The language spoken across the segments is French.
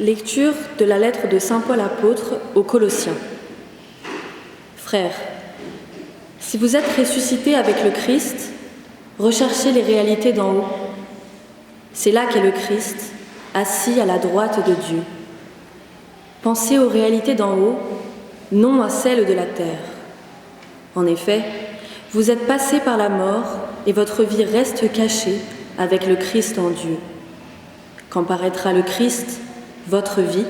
Lecture de la lettre de saint Paul apôtre aux Colossiens. Frères, si vous êtes ressuscités avec le Christ, recherchez les réalités d'en haut. C'est là qu'est le Christ, assis à la droite de Dieu. Pensez aux réalités d'en haut, non à celles de la terre. En effet, vous êtes passés par la mort et votre vie reste cachée avec le Christ en Dieu. Quand paraîtra le Christ, votre vie,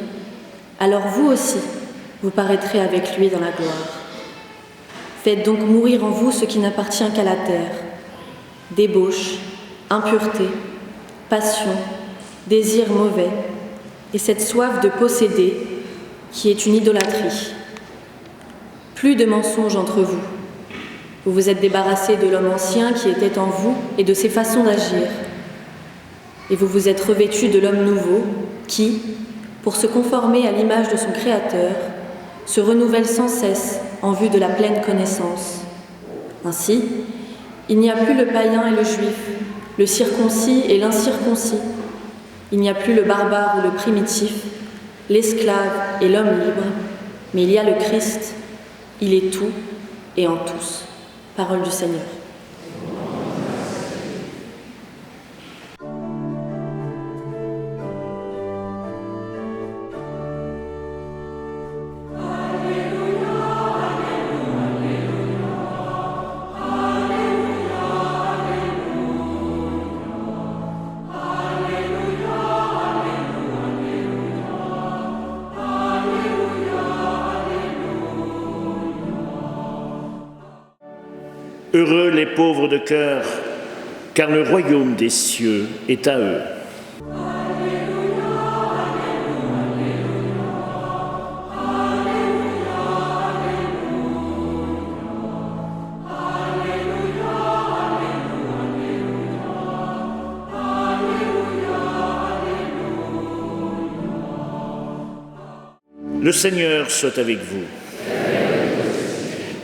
alors vous aussi, vous paraîtrez avec lui dans la gloire. Faites donc mourir en vous ce qui n'appartient qu'à la terre, débauche, impureté, passion, désir mauvais, et cette soif de posséder qui est une idolâtrie. Plus de mensonges entre vous. Vous vous êtes débarrassés de l'homme ancien qui était en vous et de ses façons d'agir. Et vous vous êtes revêtus de l'homme nouveau qui, pour se conformer à l'image de son Créateur, se renouvelle sans cesse en vue de la pleine connaissance. Ainsi, il n'y a plus le païen et le juif, le circoncis et l'incirconcis. Il n'y a plus le barbare ou le primitif, l'esclave et l'homme libre, mais il y a le Christ, il est tout et en tous. Parole du Seigneur. Heureux les pauvres de cœur, car le royaume des cieux est à eux. Le Seigneur soit avec vous.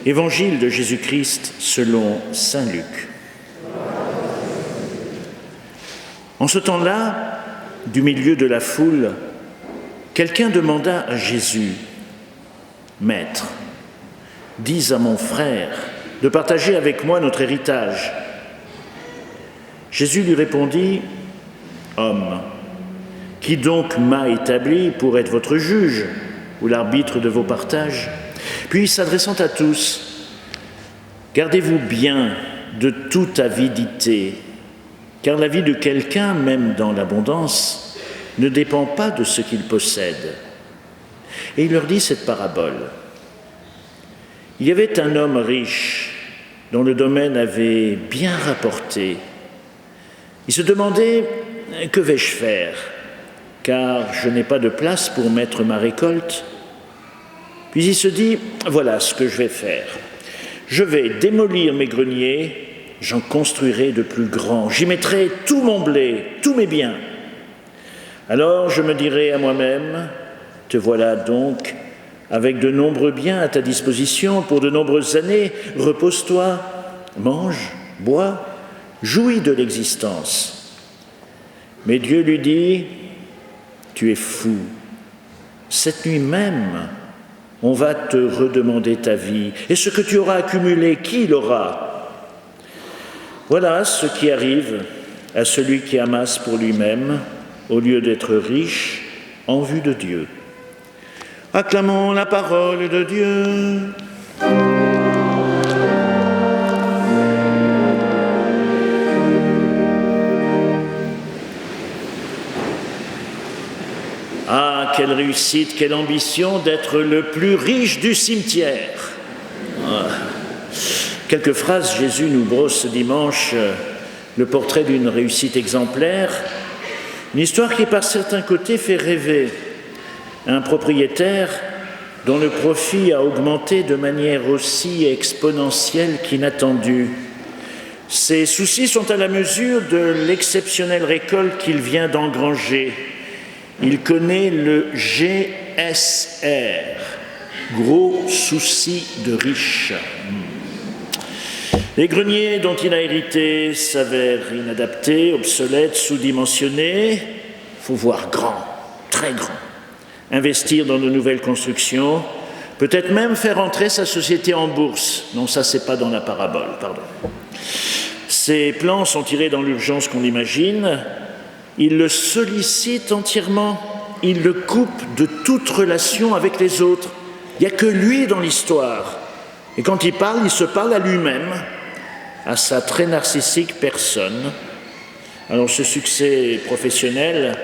Évangile de Jésus-Christ selon saint Luc. En ce temps-là, du milieu de la foule, quelqu'un demanda à Jésus : « Maître, dis à mon frère de partager avec moi notre héritage. » Jésus lui répondit : « Homme, qui donc m'a établi pour être votre juge ou l'arbitre de vos partages ? » Puis, s'adressant à tous, « Gardez-vous bien de toute avidité, car la vie de quelqu'un, même dans l'abondance, ne dépend pas de ce qu'il possède. » Et il leur dit cette parabole. Il y avait un homme riche dont le domaine avait bien rapporté. Il se demandait « Que vais-je faire ? Car je n'ai pas de place pour mettre ma récolte. » Puis il se dit, voilà ce que je vais faire. Je vais démolir mes greniers, j'en construirai de plus grands. J'y mettrai tout mon blé, tous mes biens. Alors je me dirai à moi-même, te voilà donc, avec de nombreux biens à ta disposition pour de nombreuses années, repose-toi, mange, bois, jouis de l'existence. Mais Dieu lui dit, tu es fou. Cette nuit même, on va te redemander ta vie. Et ce que tu auras accumulé, qui l'aura ? Voilà ce qui arrive à celui qui amasse pour lui-même, au lieu d'être riche, en vue de Dieu. Acclamons la parole de Dieu. Ah, quelle réussite, quelle ambition d'être le plus riche du cimetière. Quelques phrases, Jésus nous brosse ce dimanche le portrait d'une réussite exemplaire, une histoire qui par certains côtés fait rêver. Un propriétaire dont le profit a augmenté de manière aussi exponentielle qu'inattendue. Ses soucis sont à la mesure de l'exceptionnelle récolte qu'il vient d'engranger. Il connaît le GSR, gros souci de riche. Les greniers dont il a hérité s'avèrent inadaptés, obsolètes, sous-dimensionnés. Il faut voir grand, très grand. investir dans de nouvelles constructions, peut-être même faire entrer sa société en bourse. Non, ça, c'est pas dans la parabole, pardon. Ces plans sont tirés dans l'urgence qu'on imagine. Il le sollicite entièrement. Il le coupe de toute relation avec les autres. Il n'y a que lui dans l'histoire. Et quand il parle, il se parle à lui-même, à sa très narcissique personne. Alors ce succès professionnel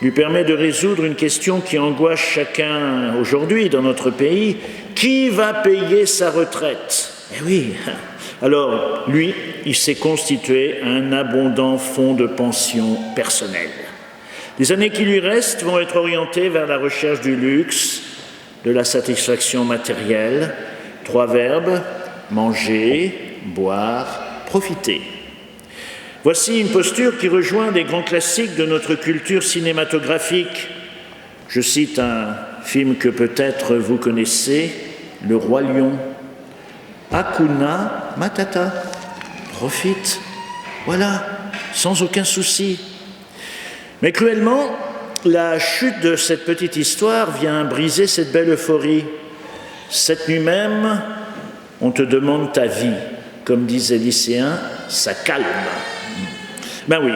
lui permet de résoudre une question qui angoisse chacun aujourd'hui dans notre pays. Qui va payer sa retraite? Eh oui. Alors, lui, il s'est constitué un abondant fonds de pension personnel. Les années qui lui restent vont être orientées vers la recherche du luxe, de la satisfaction matérielle. 3 verbes, manger, boire, profiter. Voici une posture qui rejoint des grands classiques de notre culture cinématographique. Je cite un film que peut-être vous connaissez, Le Roi Lion. Hakuna Matata, profite, voilà, sans aucun souci. Mais cruellement, la chute de cette petite histoire vient briser cette belle euphorie. Cette nuit même, on te demande ta vie. Comme disent les lycéens, ça calme. Ben oui,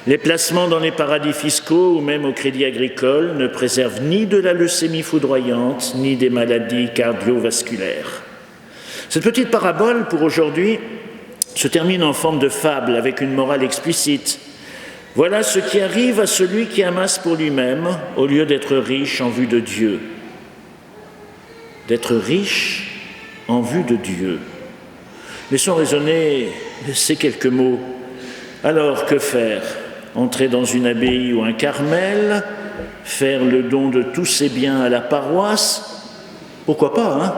les placements dans les paradis fiscaux ou même au Crédit Agricole ne préservent ni de la leucémie foudroyante, ni des maladies cardiovasculaires. Cette petite parabole, pour aujourd'hui, se termine en forme de fable avec une morale explicite. Voilà ce qui arrive à celui qui amasse pour lui-même au lieu d'être riche en vue de Dieu. D'être riche en vue de Dieu. Laissons résonner ces quelques mots. Alors, que faire? Entrer dans une abbaye ou un carmel? Faire le don de tous ses biens à la paroisse? Pourquoi pas, hein?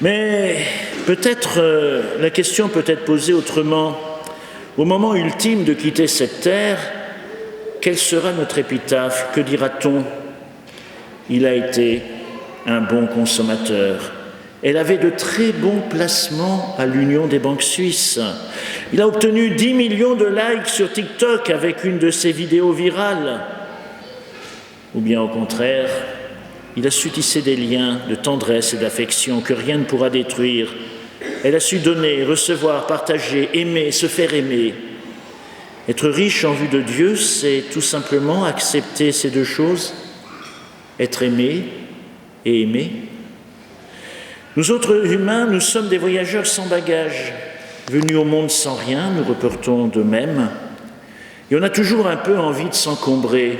Mais peut-être la question peut être posée autrement. Au moment ultime de quitter cette terre, quelle sera notre épitaphe? Que dira-t-on? Il a été un bon consommateur. Elle avait de très bons placements à l'Union des banques suisses. Il a obtenu 10 millions de likes sur TikTok avec une de ses vidéos virales. Ou bien au contraire, il a su tisser des liens de tendresse et d'affection que rien ne pourra détruire. Elle a su donner, recevoir, partager, aimer, se faire aimer. Être riche en vue de Dieu, c'est tout simplement accepter ces 2 choses, être aimé et aimer. Nous autres humains, nous sommes des voyageurs sans bagages, venus au monde sans rien, nous repartons de même, et on a toujours un peu envie de s'encombrer.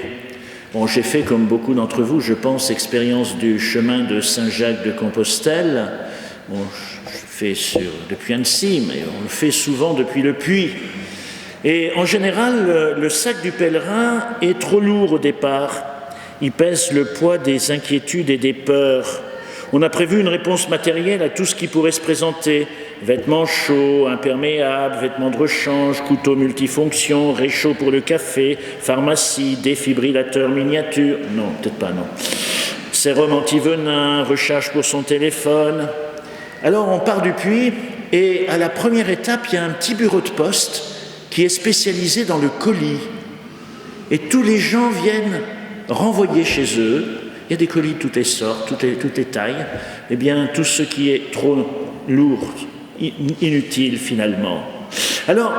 Bon, j'ai fait, comme beaucoup d'entre vous, je pense, expérience du chemin de Saint-Jacques-de-Compostelle. Bon, je fais depuis Annecy, mais on le fait souvent depuis le Puy. Et en général, le sac du pèlerin est trop lourd au départ. Il pèse le poids des inquiétudes et des peurs. On a prévu une réponse matérielle à tout ce qui pourrait se présenter. Vêtements chauds, imperméables, vêtements de rechange, couteaux multifonctions, réchaud pour le café, pharmacie, défibrillateur miniature. Non, peut-être pas, non. Sérum anti-venin, recharge pour son téléphone. Alors on part du puits et à la première étape, il y a un petit bureau de poste qui est spécialisé dans le colis. Et tous les gens viennent renvoyer chez eux. Il y a des colis de toutes les sortes, toutes les tailles. Eh bien, tout ce qui est trop lourd, inutile finalement. Alors,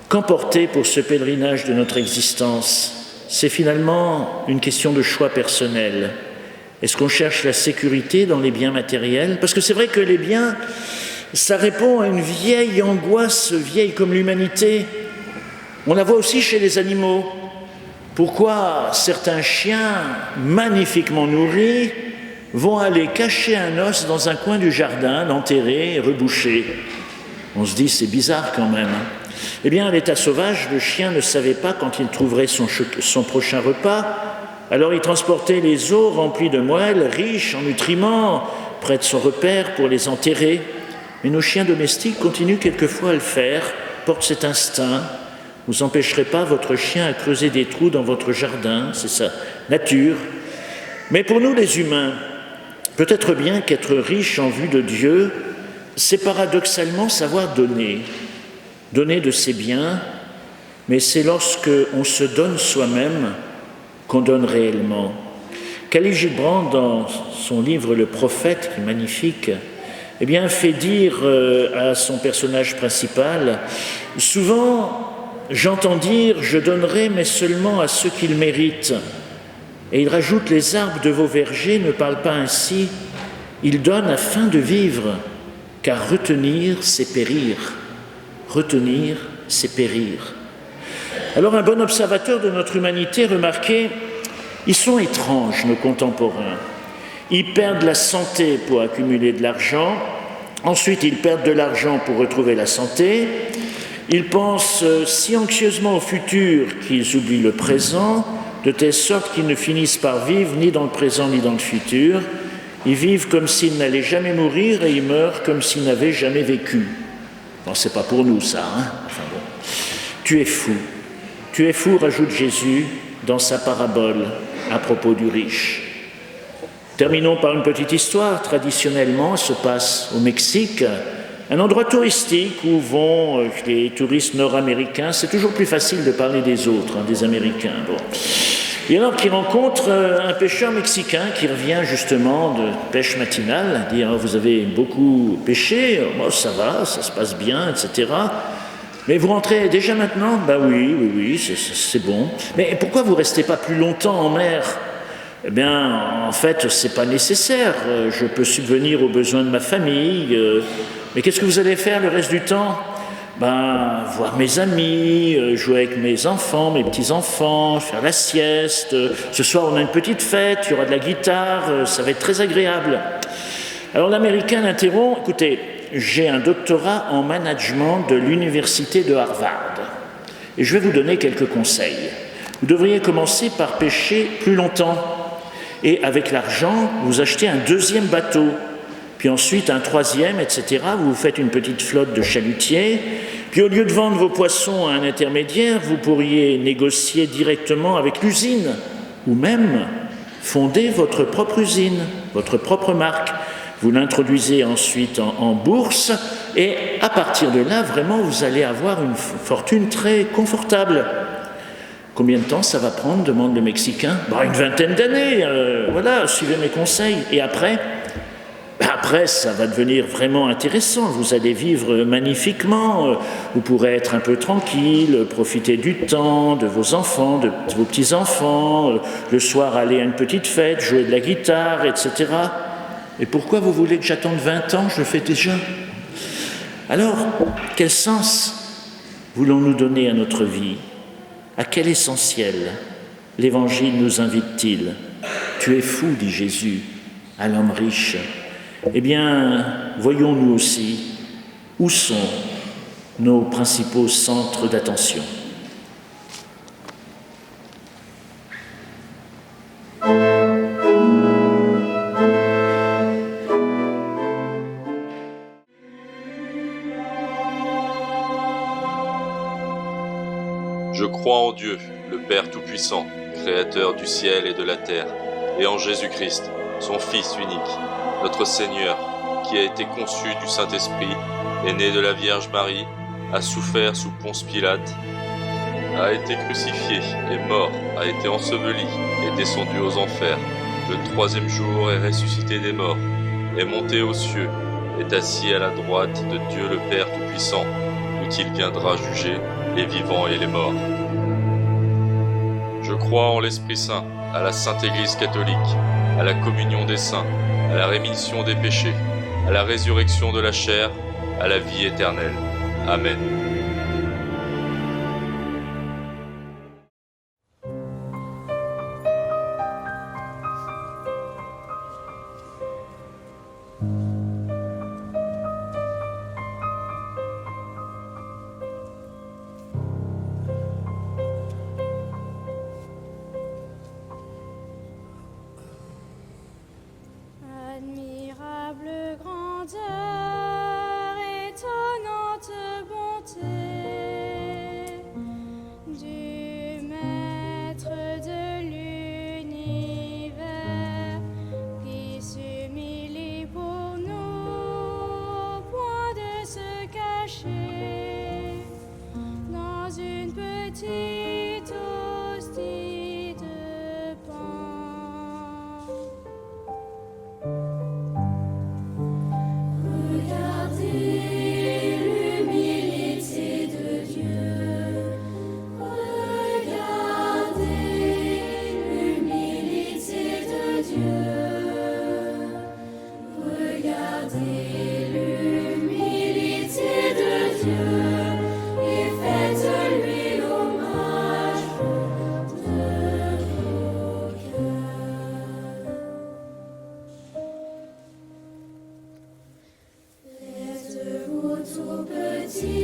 qu'emporter pour ce pèlerinage de notre existence? C'est finalement une question de choix personnel. Est-ce qu'on cherche la sécurité dans les biens matériels? Parce que c'est vrai que les biens, ça répond à une vieille angoisse, vieille comme l'humanité. On la voit aussi chez les animaux. Pourquoi certains chiens magnifiquement nourris vont aller cacher un os dans un coin du jardin, l'enterrer et reboucher? On se dit, c'est bizarre quand même. Eh bien, à l'état sauvage, le chien ne savait pas quand il trouverait son prochain repas. Alors il transportait les os remplis de moelle, riches en nutriments, près de son repère pour les enterrer. Mais nos chiens domestiques continuent quelquefois à le faire, portent cet instinct. Vous n'empêcherez pas votre chien à creuser des trous dans votre jardin, c'est sa nature. Mais pour nous les humains, peut-être bien qu'être riche en vue de Dieu, c'est paradoxalement savoir donner. Donner de ses biens, mais c'est lorsque on se donne soi-même qu'on donne réellement. Khalil Gibran, dans son livre Le Prophète, qui est magnifique, eh bien, fait dire à son personnage principal, souvent j'entends dire « je donnerai mais seulement à ceux qui le méritent ». Et il rajoute « les arbres de vos vergers ne parlent pas ainsi, ils donnent afin de vivre, car retenir c'est périr. Retenir c'est périr ». Alors un bon observateur de notre humanité remarquait « ils sont étranges nos contemporains ». Ils perdent la santé pour accumuler de l'argent, ensuite ils perdent de l'argent pour retrouver la santé, ils pensent si anxieusement au futur qu'ils oublient le présent, de telle sorte qu'ils ne finissent par vivre ni dans le présent ni dans le futur. Ils vivent comme s'ils n'allaient jamais mourir et ils meurent comme s'ils n'avaient jamais vécu. Bon, c'est pas pour nous ça, hein. Enfin bon. Tu es fou, rajoute Jésus dans sa parabole à propos du riche. Terminons par une petite histoire. Traditionnellement, se passe au Mexique, un endroit touristique où vont les touristes nord-américains. C'est toujours plus facile de parler des autres, hein, des Américains. Bon. Et alors qu'ils rencontrent un pêcheur mexicain qui revient justement de pêche matinale, dit oh, « vous avez beaucoup pêché, oh, ça va, ça se passe bien, etc. Mais vous rentrez déjà maintenant ?»« Ben oui, c'est bon. Mais pourquoi vous ne restez pas plus longtemps en mer ?» Eh bien, en fait, c'est pas nécessaire. Je peux subvenir aux besoins de ma famille. Mais qu'est-ce que vous allez faire le reste du temps ? Ben, voir mes amis, jouer avec mes enfants, mes petits-enfants, faire la sieste. Ce soir, on a une petite fête, il y aura de la guitare, ça va être très agréable. Alors l'Américain l'interrompt. Écoutez, j'ai un doctorat en management de l'université de Harvard. Et je vais vous donner quelques conseils. Vous devriez commencer par pêcher plus longtemps. Et avec l'argent, vous achetez un deuxième bateau, puis ensuite un troisième, etc. Vous vous faites une petite flotte de chalutiers, puis au lieu de vendre vos poissons à un intermédiaire, vous pourriez négocier directement avec l'usine, ou même fonder votre propre usine, votre propre marque. Vous l'introduisez ensuite en bourse, et à partir de là, vraiment, vous allez avoir une fortune très confortable. Combien de temps ça va prendre, demande le Mexicain. Une vingtaine d'années, voilà, suivez mes conseils. Et après, ça va devenir vraiment intéressant. Vous allez vivre magnifiquement, vous pourrez être un peu tranquille, profiter du temps, de vos enfants, de vos petits-enfants, le soir aller à une petite fête, jouer de la guitare, etc. Et pourquoi vous voulez que j'attende 20 ans? Je le fais déjà. Alors, quel sens voulons-nous donner à notre vie? À quel essentiel l'Évangile nous invite-t-il? Tu es fou, dit Jésus à l'homme riche. Eh bien, voyons nous aussi où sont nos principaux centres d'attention. Je crois en Dieu, le Père Tout-Puissant, Créateur du ciel et de la terre, et en Jésus-Christ, son Fils unique, notre Seigneur, qui a été conçu du Saint-Esprit, est né de la Vierge Marie, a souffert sous Ponce Pilate, a été crucifié, est mort, a été enseveli, est descendu aux enfers, le troisième jour est ressuscité des morts, est monté aux cieux, est assis à la droite de Dieu le Père Tout-Puissant, d'où il viendra juger les vivants et les morts. Je crois en l'Esprit Saint, à la Sainte Église catholique, à la communion des saints, à la rémission des péchés, à la résurrection de la chair, à la vie éternelle. Amen. Admirable grandeur, étonnante bonté. petit